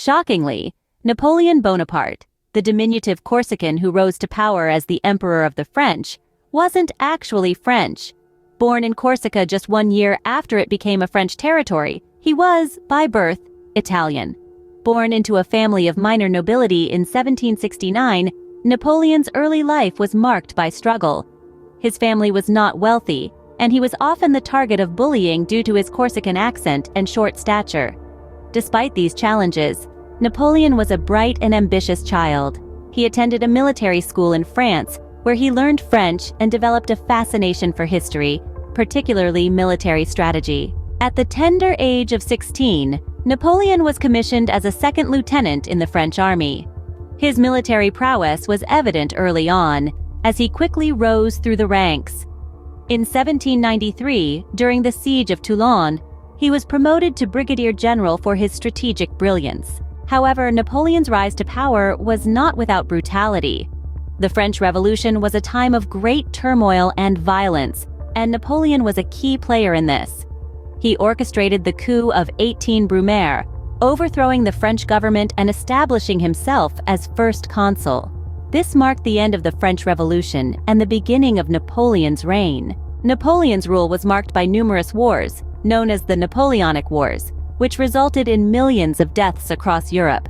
Shockingly, Napoleon Bonaparte, the diminutive Corsican who rose to power as the Emperor of the French, wasn't actually French. Born in Corsica just 1 year after it became a French territory, he was, by birth, Italian. Born into a family of minor nobility in 1769, Napoleon's early life was marked by struggle. His family was not wealthy, and he was often the target of bullying due to his Corsican accent and short stature. Despite these challenges, Napoleon was a bright and ambitious child. He attended a military school in France, where he learned French and developed a fascination for history, particularly military strategy. At the tender age of 16, Napoleon was commissioned as a second lieutenant in the French army. His military prowess was evident early on, as he quickly rose through the ranks. In 1793, during the siege of Toulon, he was promoted to brigadier general for his strategic brilliance. However, Napoleon's rise to power was not without brutality. The French Revolution was a time of great turmoil and violence, and Napoleon was a key player in this. He orchestrated the coup of 18 Brumaire, overthrowing the French government and establishing himself as first consul. This marked the end of the French Revolution and the beginning of Napoleon's reign. Napoleon's rule was marked by numerous wars, known as the Napoleonic Wars, which resulted in millions of deaths across Europe.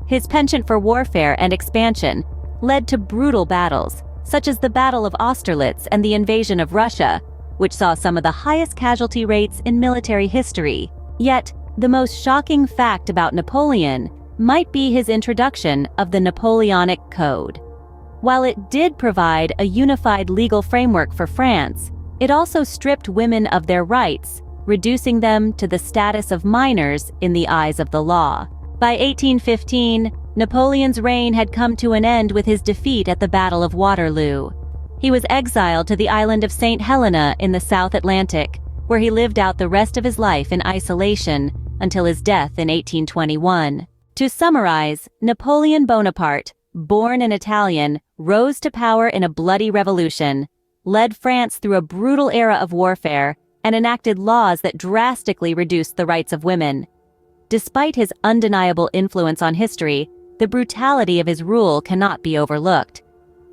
His penchant for warfare and expansion led to brutal battles, such as the Battle of Austerlitz and the invasion of Russia, which saw some of the highest casualty rates in military history. Yet, the most shocking fact about Napoleon might be his introduction of the Napoleonic Code. While it did provide a unified legal framework for France, it also stripped women of their rights, reducing them to the status of minors in the eyes of the law. By 1815, Napoleon's reign had come to an end with his defeat at the Battle of Waterloo. He was exiled to the island of St. Helena in the South Atlantic, where he lived out the rest of his life in isolation until his death in 1821. To summarize, Napoleon Bonaparte, born an Italian, rose to power in a bloody revolution, led France through a brutal era of warfare, and enacted laws that drastically reduced the rights of women. Despite his undeniable influence on history, the brutality of his rule cannot be overlooked.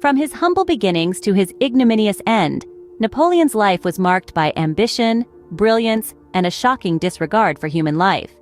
From his humble beginnings to his ignominious end, Napoleon's life was marked by ambition, brilliance, and a shocking disregard for human life.